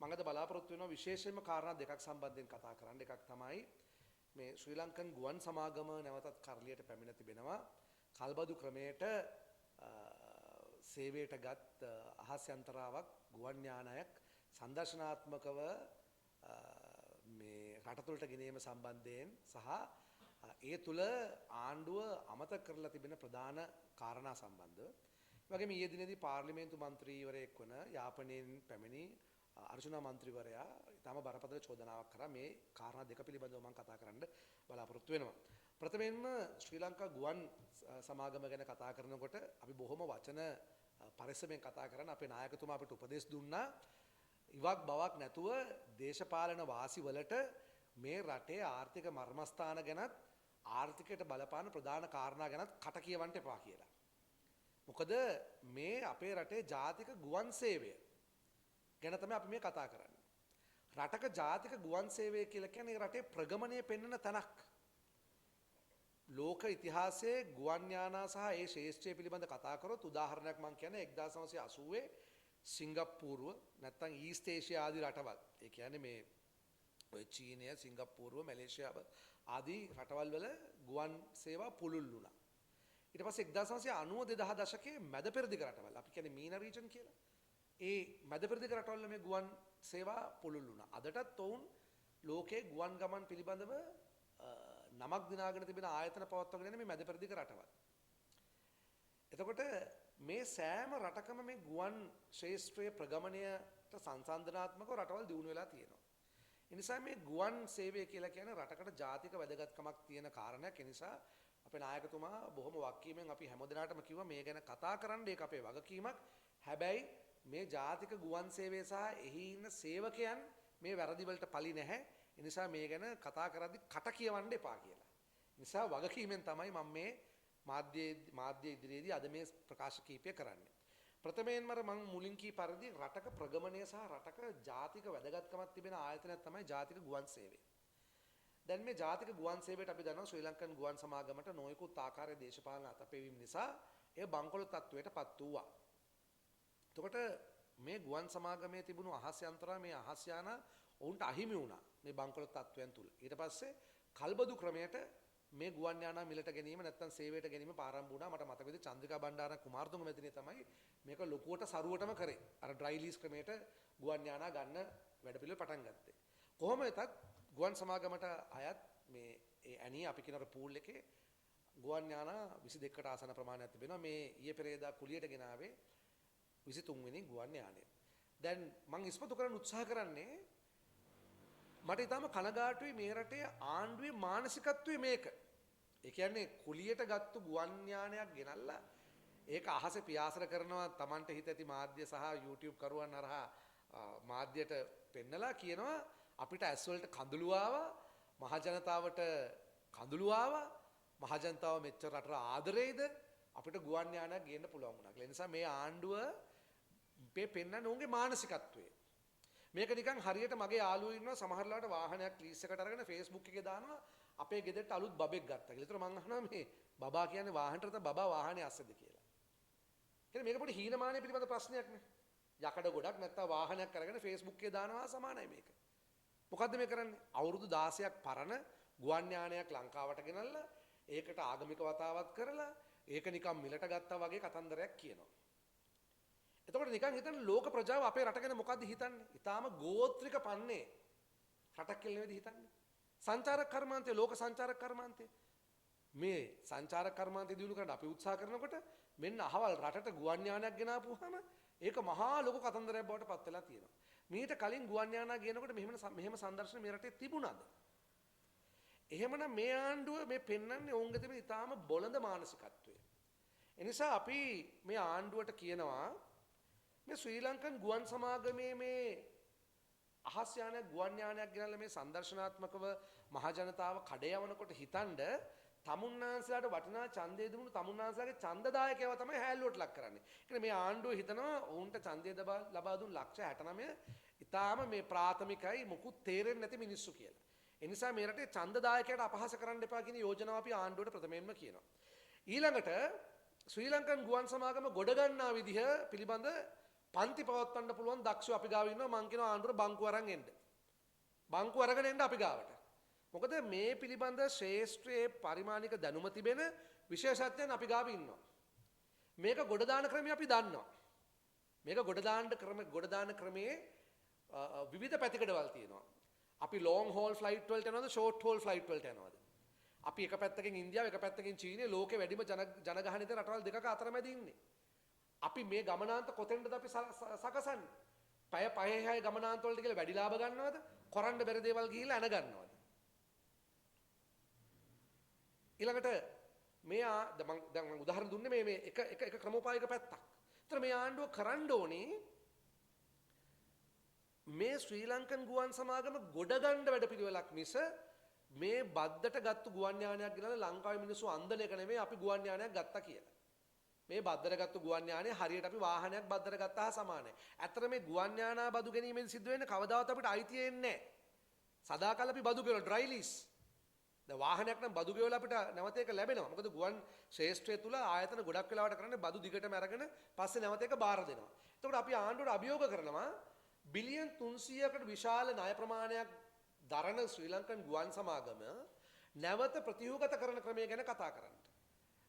මම අද බලාපොරොත්තු වෙනවා විශේෂයෙන්ම කාරණා දෙකක් සම්බන්ධයෙන් කතා කරන්න. එකක් තමයි මේ ශ්‍රී ලංකන් ගුවන් සමාගම නැවතත් කරලියට පැමිණ තිබෙනවා. කල්බදු ක්‍රමයට සේවයටගත් අහස් යන්ත්‍රාවක් ගුවන් යානයක් සංදර්ශනාත්මකව මේ රට තුළට ගෙනීම සම්බන්ධයෙන් සහ ඒ තුල ආණ්ඩුව අමතක කරලා තිබෙන ප්‍රධාන කාරණා සම්බන්ධව වගේම ඊයේ දිනේදී පාර්ලිමේන්තු මන්ත්‍රීවරයෙක් වන යාපනයෙන් පැමිණි අර්ජුනා මන්ත්‍රීවරයා ඊටම බරපතල චෝදනාවක් කරා මේ කාරණා දෙක පිළිබඳව මම කතා කරන්න බලාපොරොත්තු වෙනවා. ප්‍රථමයෙන්ම ශ්‍රී ලංකා ගුවන් සමාගම ගැන කතා කරනකොට අපි බොහොම වචන පරිස්සමෙන් කතා කරන අපේ නායකතුමා අපිට උපදෙස් දුන්නා ඉවක් බවක් නැතුව දේශපාලන වාසිවලට මේ රටේ ආර්ථික මර්මස්ථාන ගැනත් ආර්ථිකයට බලපාන ප්‍රධාන කාරණා ගැනත් කට කියවන්න එපා කියලා. මොකද මේ අපේ රටේ ජාතික ගුවන් සේවය ගැන තමයි අපි මේ කතා කරන්නේ. රටක ජාතික ගුවන් සේවය කියලා කියන්නේ රටේ ප්‍රගමනය පෙන්වන තැනක්. ලෝක ඉතිහාසයේ ගුවන් යානා සහ ඒ ශේෂ්ත්‍රය පිළිබඳ කතා කරොත් උදාහරණයක් මම කියන්නේ 1980 සිංගප්පූරුව නැත්නම් ඊස්ට් ඒෂියා ආදී රටවල්. ඒ කියන්නේ මේ ඔය චීනය, සිංගප්පූරුව, මැලේසියාව ආදී රටවල් වල ගුවන් සේවා පුළුල් වුණා. ඊට පස්සේ 1990 2000 දශකයේ මැද පෙරදිග රටවල් අපි කියන්නේ මීන රීජන් කියලා. ඒ මැද පෙරදිග රටවල මේ ගුවන් සේවා පුළුල් වුණා. අදටත් ඔවුන් ලෝකයේ ගුවන් ගමන් පිළිබඳව නමක් දිනාගෙන තිබෙන ආයතන පවත්වාගෙන යන මේ මැද පෙරදිග රටවල්. එතකොට මේ සෑම රටකම මේ ගුවන් ශාස්ත්‍රීය ප්‍රගමනයට සංසන්දනාත්මකව රටවල් දියුණු වෙලා තියෙනවා. ඒ නිසා මේ ගුවන් සේවය කියලා කියන්නේ රටකට ජාතික වැදගත්කමක් තියෙන කාරණයක්. ඒ නිසා අපේ නායකතුමා බොහොම වක්කීමෙන් අපි හැමදෙනාටම කිව්වා මේ ගැන කතා කරන්න ඒක අපේ වගකීමක්. හැබැයි මේ ජාතික ගුවන් සේවය සහ එහි ඉන්න සේවකයන් මේ වැරදි වලට පලි නැහැ. ඒ නිසා මේ ගැන කතා කරද්දි කට කියවන්න එපා කියලා. ඒ නිසා වගකීමෙන් තමයි මම මේ මාධ්‍ය ඉදිරියේදී අද මේ ප්‍රකාශ කීපය කරන්නේ. ප්‍රථමයෙන්ම මම මුලින් කී පරිදි රටක ප්‍රගමනය සහ රටක ජාතික වැදගත්කමක් තිබෙන ආයතනයක් තමයි ජාතික ගුවන් සේවය. දැන් මේ ජාතික ගුවන් සේවයට අපි දන්නවා ශ්‍රී ලංකන් ගුවන් සමාගමට නොයෙකුත් ආකාරයේ දේශපාලන අතපෙවීම් නිසා එය බංකොලොත් තත්වයට පත් වුණා. එතකොට මේ ගුවන් සමාගමේ තිබුණු අහස් යන්ත්‍රා මේ අහස් යාන ඔවුන්ට අහිමි වුණා මේ බංකොලොත් තත්වයන් තුල. ඊට පස්සේ කල්බදු ක්‍රමයට මේ ගුවන් යානා මිලට ගැනීම නැත්නම් සේවයට ගැනීම ආරම්භ වුණා. මට මතක විදිහට චන්ද්‍රිකා බණ්ඩාර කුමාරතුංග මැතිණිය තමයි මේක ලොකුවට සරුවටම කරේ. අර ඩ්‍රයි ලීස් ක්‍රමයට ගුවන් යානා ගන්න වැඩපිළිවෙල පටන් ගත්තේ. කොහොම වෙතත් ගුවන් සමාගමට අයත් මේ ඒ ඇණිය අපි කියන පූල් එකේ ගුවන් යානා 22කට ආසන ප්‍රමාණයක් තිබෙනවා. මේ ඊයේ පෙරේදා කුලියට ගෙනාවේ 23 වෙනි ගුවන් යානය. දැන් මම ඉස්මතු කරන්න උත්සාහ කරන්නේ මට ඊටම කනගාටුයි මේ රටේ ආණ්ඩුවේ මානසිකත්වයේ මේක. ඒ කියන්නේ කුලියට ගත්තු ගුවන් යානයක් ගෙනල්ලා ඒක අහසේ පියාසර කරනවා Tamanට හිත ඇති මාධ්‍ය සහ YouTube කරුවන් අරහා මාධ්‍යයට පෙන්නලා කියනවා අපිට ඇස් වලට කඳුළු ආවා මහ ජනතාවට කඳුළු ආවා මහ ජනතාව මෙච්චර රටට ආදරේද අපිට ගුවන් යානයක් ගේන්න පුළුවන් වුණා කියලා. ඒ නිසා මේ ආණ්ඩුව මේ පෙන්නන්නේ උන්ගේ මානසිකත්වය. මේක නිකන් හරියට මගේ යාළුවෝ ඉන්නවා සමහරලාට වාහනයක් ලීස් එකට අරගෙන Facebook එකේ දානවා අපේ ගෙදරට අලුත් බබෙක් ගත්තා කියලා. ඒතර මං අහනවා මේ බබා කියන්නේ වාහනට නැත්නම් බබා වාහනේ අස්සෙද කියලා. කියන්නේ මේක පොඩි හීනමානය පිළිබඳ ප්‍රශ්නයක් නේ. යකඩ ගොඩක් නැත්නම් වාහනයක් අරගෙන Facebook එකේ දානවා සමානයි මේක. මොකද්ද මේ කරන්නේ? අවුරුදු 16ක් පරණ ගුවන් යානයක් ලංකාවට ගෙනල්ලා ඒකට ආගමික වතාවත් කරලා ඒක නිකන් මිලට ගත්තා වගේ කතන්දරයක් කියනවා. එතකොට නිකන් හිතන්න ලෝක ප්‍රජාව අපේ රට ගැන මොකද්ද හිතන්නේ? ඊටාම ගෝත්‍රික පන්නේ රටක් කියලා නෙවෙයි හිතන්නේ. සංචාරක කර්මාන්තය ලෝක සංචාරක කර්මාන්තය මේ සංචාරක කර්මාන්තය දිනු කරන්න අපි උත්සාහ කරනකොට මෙන්න අහවල් රටට ගුවන් යානයක් ගෙනාපුවාම ඒක මහා ලොකු කතන්දරයක් බවට පත් වෙලා තියෙනවා. මීට කලින් ගුවන් යානා ගේනකොට මෙහෙම සංදර්ශන මේ රටේ තිබුණාද? එහෙමනම් මේ ආණ්ඩුව මේ පෙන්වන්නේ ඔවුන්ගේ තිබෙන ඊටාම බොළඳ මානසිකත්වය. ඒ නිසා අපි මේ ආණ්ඩුවට කියනවා මේ ශ්‍රී ලංකන් ගුවන් සමාගමේ මේ අහස් යානයක් ගුවන් යානයක් ගෙනල්ලා මේ සංදර්ශනාත්මකව මහ ජනතාව කඩයවනකොට හිතනද තමුන්නාන්සලාට වටිනා ඡන්දය දුන්නු තමුන්නාන්සලාගේ ඡන්දදායකයව තමයි හැල්ලුවට ලක් කරන්නේ. ඒ මේ ආණ්ඩුව හිතනවා ඔවුන්ට ඡන්දය ලබා දුන් ලක්ෂ 69 ඊටාම මේ ප්‍රාථමිකයි මොකුත් තේරෙන්නේ නැති මිනිස්සු කියලා. ඒ නිසා මේ රටේ ඡන්දදායකයට අපහාස කරන්න එපා කියන යෝජනාව අපි ආණ්ඩුවට ප්‍රථමයෙන්ම කියනවා. ඊළඟට ශ්‍රී ලංකන් ගුවන් සමාගම ගොඩ ගන්නා විදිහ පිළිබඳ පන්ති පවත්වන්න පුළුවන් දක්ෂව අපි ගාව ඉන්නවා. මං කියනවා ආණ්ඩුවට බංකුව අරන් එන්න. බංකුව අරගෙන එන්න අපි ගාවට. මොකද මේ පිළිබඳ ශ්‍රේෂ්ඨයේ පරිමාණික දැනුම තිබෙන විශේෂඥයන් අපි ගාව ඉන්නවා. මේක ගොඩ දාන ක්‍රමය අපි දන්නවා. මේක ගොඩ දාන ක්‍රමයේ විවිධ පැතිකඩවල් තියෙනවා. අපි ලොං හෝල් ෆ්ලයිට් වලට යනවද ෂෝට් හෝල් ෆ්ලයිට් වලට යනවද? අපි එක පැත්තකින් ඉන්දියාව එක පැත්තකින් චීනය ලෝකේ වැඩිම ජනගහනිත රටවල් දෙකක අතරමැද ඉන්නේ. අපි මේ ගමනාන්ත කොතෙන්ද අපි සකසන්නේ? පය 5-6 ගමනාන්ත වලට කියලා වැඩි ලාභ ගන්නවද? කරන්න බැරි දේවල් ගිහිල්ලා අන ගන්නවද? ඊළඟට මේ දැන් මම උදාහරණ දුන්නේ මේ එක ක්‍රමෝපායක පැත්තක්. ඒතර මේ ආණ්ඩුව කරන්න ඕනේ මේ ශ්‍රී ලංකන් ගුවන් සමාගම ගොඩ ගන්න වැඩපිළිවෙලක් මිස මේ බද්දට ගත්තු ගුවන් යානයක් ගෙනලා ලංකාවේ මිනිස්සු අන්දන එක නෙමෙයි අපි ගුවන් යානයක් ගත්තා කියලා. මේ බද්දට ගත්තු ගුවන් යානය හරියට අපි වාහනයක් බද්දට ගත්තා හා සමානයි. ඇත්තට මේ ගුවන් යානා බදු ගැනීමෙන් සිද්ධ වෙන්නේ කවදාවත් අපිට අයිතිය එන්නේ නැහැ. සදාකාල අපි බදු ගෙවන ඩ්‍රයි ලීස්. දැන් වාහනයක් නම් බදු ගෙවලා අපිට නැවත ඒක ලැබෙනවා. මොකද ගුවන් ශ්‍රේෂ්ඨය තුල ආයතන ගොඩක් වෙලාවට කරන්නේ බදු දිගටම අරගෙන පස්සේ නැවත ඒක බාර දෙනවා. එතකොට අපි ආණ්ඩුවට අභියෝග කරනවා බිලියන් 300කට විශාල ණය ප්‍රමාණයක් දරන ශ්‍රී ලංකන් ගුවන් සමාගම නැවත ප්‍රතිව්‍යුහගත කරන ක්‍රමය ගැන කතා කරන්න.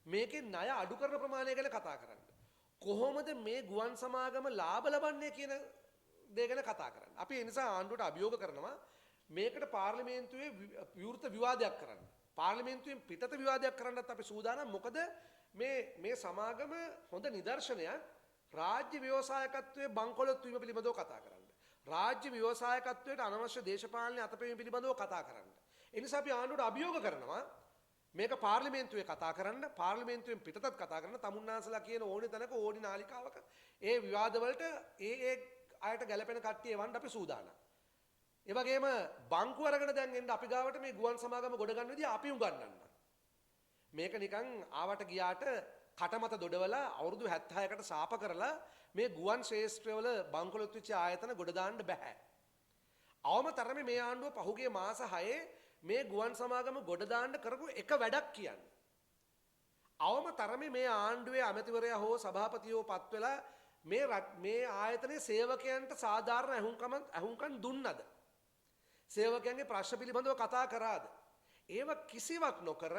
මේකේ ණය අඩු කරන ප්‍රමාණය ගැන කතා කරන්න. කොහොමද මේ ගුවන් සමාගම ලාභ ලබන්නේ කියන දේ ගැන කතා කරන්න. අපි ඒ නිසා ආණ්ඩුවට අභියෝග කරනවා මේකට පාර්ලිමේන්තුවේ විවෘත විවාදයක් කරන්න. පාර්ලිමේන්තුවෙන් පිටත විවාදයක් කරන්නත් අපි සූදානම්. මොකද මේ සමාගම හොඳ නිදර්ශනයක් රාජ්‍ය ව්‍යවසායකත්වයේ බංකොලොත් වීම පිළිබඳව කතා කරන්න. රාජ්‍ය ව්‍යවසායකත්වයට අනවශ්‍ය දේශපාලන අතපෙවීම පිළිබඳව කතා කරන්න. ඒ නිසා අපි ආණ්ඩුවට අභියෝග කරනවා මේක පාර්ලිමේන්තුවේ කතා කරන්න, පාර්ලිමේන්තුවෙන් පිටතත් කතා කරන්න. තමුන්නාන්සලා කියන ඕනි තැනක ඕනි නාලිකාවක ඒ විවාදවලට ඒ අයට ගැළපෙන කට්ටිය එවන්න අපි සූදානම්. ඒ වගේම බංකුව අරගෙන දැන් එන්න අපි ගාවට මේ ගුවන් සමාගම ගොඩ ගන්න විදිහ අපි උගන්වන්න. මේක නිකන් ආවට ගියාට කටමත දොඩවලා අවුරුදු 76කට සාප කරලා මේ ගුවන් ශ්‍රේෂ්ඨවල බංකොලොත් වෙච්ච ආයතන ගොඩ දාන්න බෑ. අවම තරමේ මේ ආණ්ඩුව පහුගිය මාස 6 මේ ගුවන් සමාගම ගොඩ දාන්න කරපු එක වැඩක් කියන්නේ. අවම තරමේ මේ ආණ්ඩුවේ ඇමතිවරයා හෝ සභාපතියෝ පත් වෙලා මේ ආයතනයේ සේවකයන්ට සාධාරණ ඇහුම්කන් දුන්නද? සේවකයන්ගේ ප්‍රශ්න පිළිබඳව කතා කරාද? ඒව කිසිවක් නොකර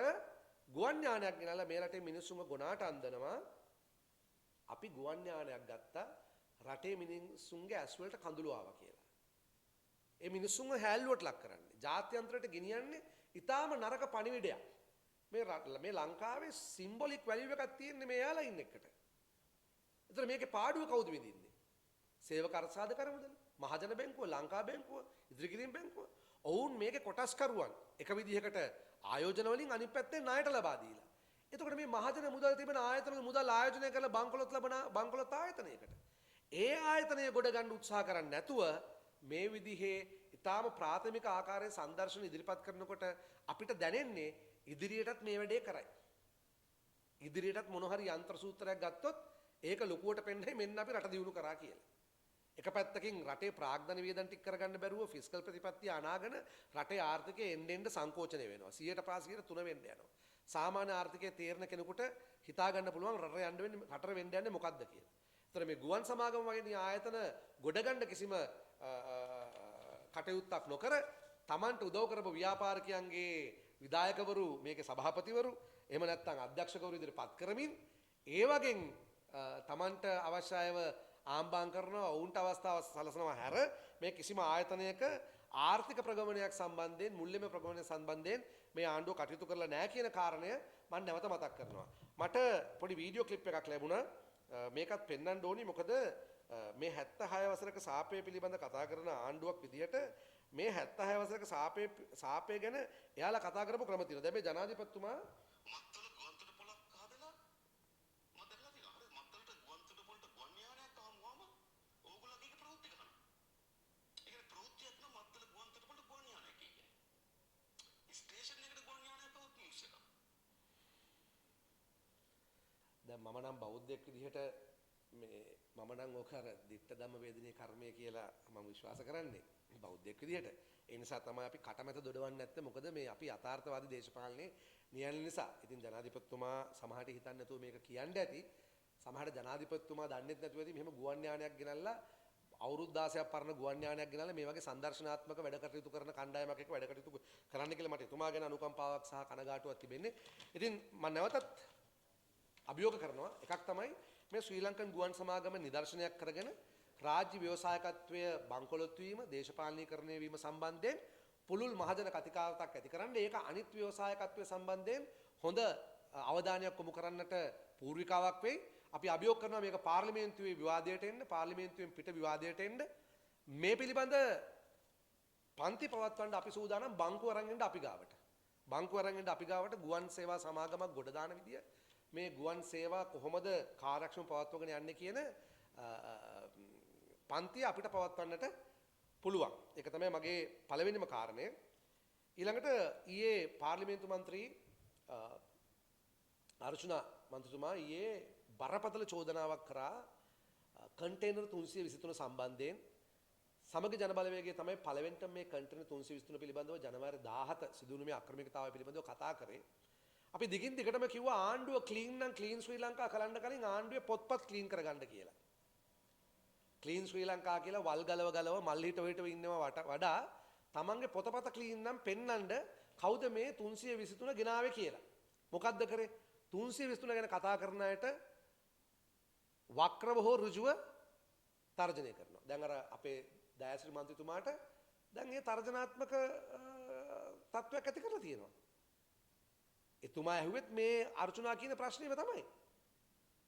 ගුවන් යානයක් ගෙනල්ලා මේ රටේ මිනිස්සුම ගොනාට අන්දනවා. අපි ගුවන් යානයක් ගත්තා රටේ මිනිස්සුන්ගේ ඇස් වලට කඳුළු ආවා කියලා. ඒ මිනිස්සුන්ව හැල්ලුවට ලක් කරන්නේ. ජාත්‍යන්තරයට ගෙනියන්නේ ඊටාම නරක පණිවිඩයක්. මේ ලංකාවේ සිම්බොලික් වැලියු එකක් තියෙන්නේ මේ යාලා ඉන්න එකට. ඒතර මේකේ පාඩුව කවුද විඳින්නේ? සේවක අර්ථසාධක කරමුදල, මහජන බැංකුව, ලංකා බැංකුව, ඉදිරිගිරීම් බැංකුව. ඔවුන් මේකේ කොටස්කරුවන් එක විදිහකට ආයෝජන වලින් අනිත් පැත්තෙන් ණයට ලබා දීලා. එතකොට මේ මහජන මුදල් තිබෙන ආයතන මුදල් ආයෝජනය කරලා බංකොලොත් ලබන බංකොලොත් ආයතනයකට ඒ ආයතනය ගොඩ ගන්න උත්සාහ කරන්නේ නැතුව මේ විදිහේ ඊටාම ප්‍රාථමික ආකාරයේ සංදර්ශන ඉදිරිපත් කරනකොට අපිට දැනෙන්නේ ඉදිරියටත් මේ වැඩේ කරයි. ඉදිරියටත් මොන හරි යන්ත්‍ර සූත්‍රයක් ගත්තොත් ඒක ලොකුවට පෙන්නයි මෙන්න අපි රට දියුණු කරා කියලා. එක පැත්තකින් රටේ ප්‍රාග්ධන වියදම් ටික කරගන්න බැරුව ෆිස්කල් ප්‍රතිපත්තිය අනාගෙන රටේ ආර්ථිකය එන්න සංකෝචනය වෙනවා. 100% 3 වෙන්න යනවා. සාමාන්‍ය ආර්ථිකයේ තීරණ කෙනෙකුට හිතා ගන්න පුළුවන් රටට වෙන්න යන්නේ මොකද්ද කියලා. ඒතර මේ ගුවන් සමාගම වගේ ආයතන ගොඩ ගන්න කිසිම කටයුත්තක් නොකර Tamanට උදව් කරපු ව්‍යාපාරිකයන්ගේ විධායකවරු මේකේ සභාපතිවරු එහෙම නැත්නම් අධ්‍යක්ෂකවරු ඉදිරිපත් කරමින් ඒ වගේ Tamanට අවශ්‍ය අයව ආම්බාම් කරනවා ඔවුන්ට අවස්ථාව සලසනවා හැර මේ කිසිම ආයතනයක ආර්ථික ප්‍රගමනයක් සම්බන්ධයෙන් මුල්‍යම ප්‍රගමනය සම්බන්ධයෙන් මේ ආණ්ඩුව කටයුතු කරලා නැහැ කියන කාරණය මම නැවත මතක් කරනවා. මට පොඩි වීඩියෝ ක්ලිප් එකක් ලැබුණා. මේකත් පෙන්වන්න ඕනි මොකද මේ 76 වසරක සාපය පිළිබඳ කතා කරන ආණ්ඩුවක් විදිහට මේ 76 වසරක සාපය ගැන එයාලා කතා කරපු ක්‍රම තියෙනවා. දැන් මේ ජනාධිපතිතුමා මත්තල ගුවන්තොට පොලක් හදලා මදරලා තියෙනවා. හරි මත්තලට ගුවන්තොට පොලට ගුවන් යානයක් ආවම ඕගොල්ලෝ ඒක ප්‍රවෘත්ති කරනවා. ඒක ප්‍රවෘත්තියක් නම් මත්තල ගුවන්තොට පොලට ගුවන් යානයක් කියන්නේ. ස්ටේෂන් එකට ගුවන් යානයක් આવුත් නිවුස් එක. දැන් මම නම් බෞද්ධයෙක් විදිහට මම නම් ඕක අර ditta ධම්ම වේදිනේ කර්මය කියලා මම විශ්වාස කරන්නේ බෞද්ධයෙක් විදිහට. ඒ නිසා තමයි අපි කටමැත දොඩවන්නේ නැත්තේ. මොකද මේ අපි යථාර්ථවාදී දේශපාලනේ නියැලෙන නිසා. ඉතින් ජනාධිපතිතුමා සමහරට හිතන්නේ නැතුව මේක කියන්න ඇති. සමහරට ජනාධිපතිතුමා දන්නෙත් නැතුව ඇති මෙහෙම ගුවන් යානයක් ගෙනල්ලා අවුරුදු 16ක් පරණ ගුවන් යානයක් ගෙනල්ලා මේ වගේ සංදර්ශනාත්මක වැඩ කටයුතු කරන කණ්ඩායමක් එක්ක වැඩ කටයුතු කරන්න කියලා මට එතුමා ගැන අනුකම්පාවක් සහ කනගාටුවක් තිබෙන්නේ. ඉතින් මම නැවතත් අභියෝග කරනවා. එකක් තමයි මේ ශ්‍රී ලංකන් ගුවන් සමාගම නිදර්ශනයක් කරගෙන රාජ්‍ය ව්‍යවසායකත්වය බංකොලොත් වීම, දේශපාලනීකරණය වීම සම්බන්ධයෙන් පුළුල් මහජන කතිකාවතක් ඇති කරන්න ඒක අනිත් ව්‍යවසායකත්වය සම්බන්ධයෙන් හොඳ අවධානයක් යොමු කරන්නට පූර්විකාවක් වෙයි. අපි අභියෝග කරනවා මේක පාර්ලිමේන්තුවේ විවාදයට එන්න, පාර්ලිමේන්තුවෙන් පිට විවාදයට එන්න. මේ පිළිබඳ පන්ති පවත්වන්න අපි සූදානම් බංකුව අරන් එන්න අපි ගාවට. බංකුව අරන් එන්න අපි ගාවට ගුවන් සේවා සමාගමක් ගොඩ දාන විදිය මේ ගුවන් සේවා කොහොමද කාර්යක්ෂමව පවත්වගෙන යන්නේ කියන පන්තිය අපිට පවත්වන්නට පුළුවන්. ඒක තමයි මගේ පළවෙනිම කාරණය. ඊළඟට ඊයේ පාර්ලිමේන්තු මන්ත්‍රී අර්චුනා මන්ත්‍රීතුමා ඊයේ බරපතල චෝදනාවක් කරා කන්ටේනර් 323 සම්බන්ධයෙන්. සමග ජන බලවේගයේ තමයි පළවෙනිට මේ කන්ටේනර් 323 පිළිබඳව ජනවාරි 17 සිදුවුණු මේ අක්‍රමිකතාවය පිළිබඳව කතා කරේ. අපි දිගින් දිගටම කිව්වා ආණ්ඩුව ක්ලීන් නම් ක්ලීන් ශ්‍රී ලංකා කරන්න කලින් ආණ්ඩුවේ පොත්පත් ක්ලීන් කරගන්න කියලා. ක්ලීන් ශ්‍රී ලංකා කියලා වල් ගලව මල් හිට ඉන්නවා වඩා තමන්ගේ පොතපත ක්ලීන් නම් පෙන්නන්න කවුද මේ 323 ගෙනාවේ කියලා. මොකද්ද කරේ? 323 ගැන කතා කරන අයට වක්‍රව හෝ ඍජුව තර්ජනය කරනවා. දැන් අර අපේ දයාසිරි මන්ත්‍රීතුමාට දැන් මේ තර්ජනාත්මක තත්වයක් ඇති කරලා තියෙනවා. එතුමා ඇහුවෙත් මේ අර්චුනා කියන ප්‍රශ්නේම තමයි.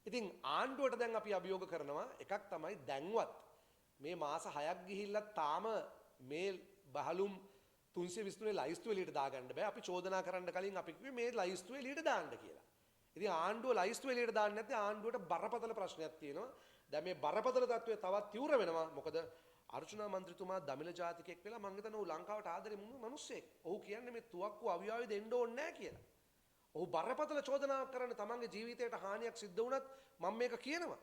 ඉතින් ආණ්ඩුවට දැන් අපි අභියෝග කරනවා එකක් තමයි දැන්වත් මේ මාස 6ක් ගිහිල්ලා තාම මේ බහලුම් 323 ලයිස්තුව එළියට දාගන්න බෑ. අපි චෝදනා කරන්න කලින් අපි කිව්වේ මේ ලයිස්තුව එළියට දාන්න කියලා. ඉතින් ආණ්ඩුව ලයිස්තුව එළියට දාන්නේ නැත්නම් ආණ්ඩුවට බරපතල ප්‍රශ්නයක් තියෙනවා. දැන් මේ බරපතල තත්ත්වය තවත් තීව්‍ර වෙනවා. මොකද අර්චුනා මන්ත්‍රීතුමා දමිළ ජාතිකයෙක් වෙලා මං හිතනවා ඌ ලංකාවට ආදරේ මුණු මිනිස්සෙක්. ඔහු කියන්නේ මේ තුවක්කු අවියාවි දෙන්න ඕනේ නැහැ කියලා. ඔහු බරපතල චෝදනාවක් කරන්න තමන්ගේ ජීවිතයට හානියක් සිද්ධ වුණත් මම මේක කියනවා.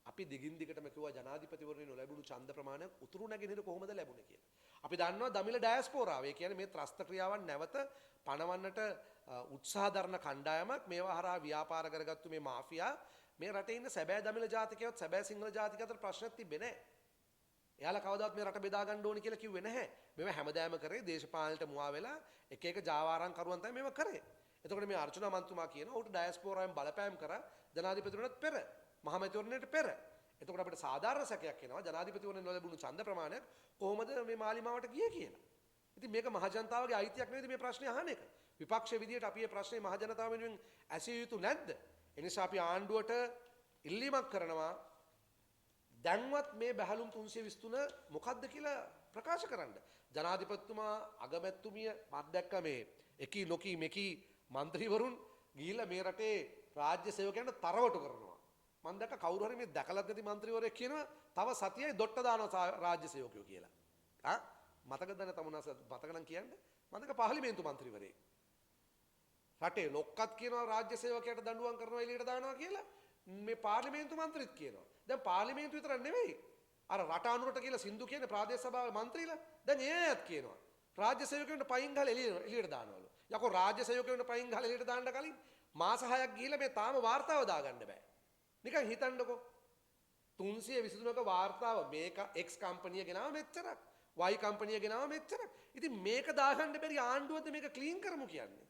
අපි දිගින් දිගටම කිව්වා ජනාධිපතිවරණේ නොලැබුණු ඡන්ද ප්‍රමාණයක් උතුරු නැගෙනහිර කොහොමද ලැබුණේ කියලා. අපි දන්නවා දමිළ ඩයස්පෝරාව. ඒ කියන්නේ මේ ත්‍රස්ත ක්‍රියාවන් නැවත පණවන්නට උත්සාහ දරන කණ්ඩායමක් මේවා හරහා ව්‍යාපාර කරගත්තු මේ මාෆියා මේ රටේ ඉන්න සැබෑ දමිළ ජාතිකයවත් සැබෑ සිංහල ජාතිකයත් අතර ප්‍රශ්නයක් තිබෙන්නේ නැහැ. එයාලා කවදාවත් මේ රට බෙදා ගන්න ඕනි කියලා කිව්වේ නැහැ. මේවා හැමදාම කරේ දේශපාලනට මුවා වෙලා එක එක ජාවාරම් කරුවන් තමයි මේවා කරේ. එතකොට මේ අර්චුනා මන්ත්‍රීතුමා කියනවා ඌට ඩයස්පෝරාවෙන් බලපෑම් කරා ජනාධිපතිවරණයට පෙර මහමැතිවරණයට පෙර. එතකොට අපිට සාධාරණ සැකයක් එනවා ජනාධිපතිවරණය නොලැබුණු ඡන්ද ප්‍රමාණයක් කොහොමද මේ මාලිමාවට ගියේ කියලා. ඉතින් මේක මහජනතාවගේ අයිතියක් නෙවෙයි මේ ප්‍රශ්නේ අහන එක. විපක්ෂ විදියට අපි මේ ප්‍රශ්නේ මහජනතාව වෙනුවෙන් ඇසිය යුතු නැද්ද? ඒ නිසා අපි ආණ්ඩුවට ඉල්ලීමක් කරනවා දැන්වත් මේ බැහැලුම් 323 මොකද්ද කියලා ප්‍රකාශ කරන්න. ජනාධිපතිතුමා අගමැතිතුමිය මත් දැක්ක මේ එකී නොකී මෙකී මන්ත්‍රීවරුන් ගිහිල්ලා මේ රටේ රාජ්‍ය සේවකයන්ට තරවටු කරනවා. මම දැක්ක කවුරු හරි මේ දැකලත් නැති මන්ත්‍රීවරයෙක් කියනවා තව සතියයි දොට්ට දානවා රාජ්‍ය සේවකයෝ කියලා. මතකද නැත තමුණාස මතක නම් කියන්නේ. මම දැක්ක පාර්ලිමේන්තු මන්ත්‍රීවරයෙක්. රටේ ලොක්කත් කියනවා රාජ්‍ය සේවකයට දඬුවම් කරනවා එළියට දානවා කියලා. මේ පාර්ලිමේන්තු මන්ත්‍රීත් කියනවා. දැන් පාර්ලිමේන්තු විතර නෙවෙයි. අර රට අනුරට කියලා සින්දු කියන්නේ ප්‍රාදේශ සභාවේ මන්ත්‍රීලා. දැන් ඒත් කියනවා රාජ්‍ය සේවකයන්ට පයින් ගහලා එළියට දානවලු. යකෝ රාජ්‍ය සේවකයන්ට පයින් ගහලා එළියට දාන්න කලින් මාස 6ක් ගිහිල්ලා මේ තාම වාර්තාව දාගන්න බෑ. නිකන් හිතන්නකෝ 323ක වාර්තාව මේක X කම්පැනි ගෙනාව මෙච්චරක් Y කම්පැනි ගෙනාව මෙච්චරක්. ඉතින් මේක දාගන්න බැරි ආණ්ඩුවද මේක ක්ලීන් කරමු කියන්නේ.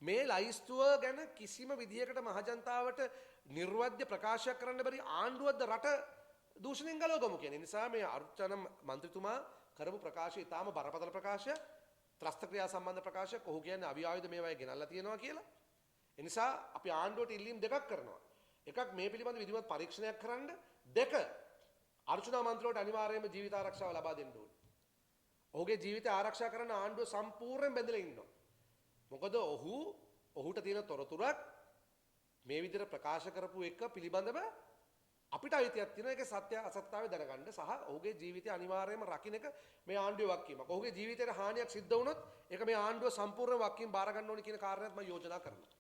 මේ ලයිස්තුව ගැන කිසිම විදියකට මහජනතාවට නිර්වද්‍ය ප්‍රකාශයක් කරන්න බැරි ආණ්ඩුවද රට දූෂණයෙන් ගලවගමු කියන්නේ. නිසා මේ අර්චනා මන්ත්‍රීතුමා කරපු ප්‍රකාශය ඊටාම බරපතල ප්‍රකාශයක්. ත්‍රස්ත ක්‍රියා සම්බන්ධ ප්‍රකාශයක්. ඔහු කියන්නේ අවියාවිද මේවායි ගෙනල්ලා තියෙනවා කියලා. ඒ නිසා අපි ආණ්ඩුවට ඉල්ලීම් දෙකක් කරනවා. එකක් මේ පිළිබඳ විධිමත් පරීක්ෂණයක් කරන්න. දෙක අර්චනා මන්ත්‍රීවට අනිවාර්යයෙන්ම ජීවිත ආරක්ෂාව ලබා දෙන්න ඕනේ. ඔහුගේ ජීවිතය ආරක්ෂා කරන්න ආණ්ඩුව සම්පූර්ණයෙන් බැඳලා ඉන්නවා. මොකද ඔහුට තියෙන තොරතුරක් මේ විදිහට ප්‍රකාශ කරපු එක පිළිබඳව අපිට අයිතියක් තියෙනවා. ඒක සත්‍ය අසත්‍යතාවය දැනගන්න සහ ඔහුගේ ජීවිතය අනිවාර්යයෙන්ම රකින්න එක මේ ආණ්ඩුවේ වගකීමක්. ඔහුගේ ජීවිතයට හානියක් සිද්ධ වුණොත් ඒක මේ ආණ්ඩුව සම්පූර්ණ වගකීම් බාර ගන්න ඕනේ කියන කාරණේත් මම යෝජනා කරනවා.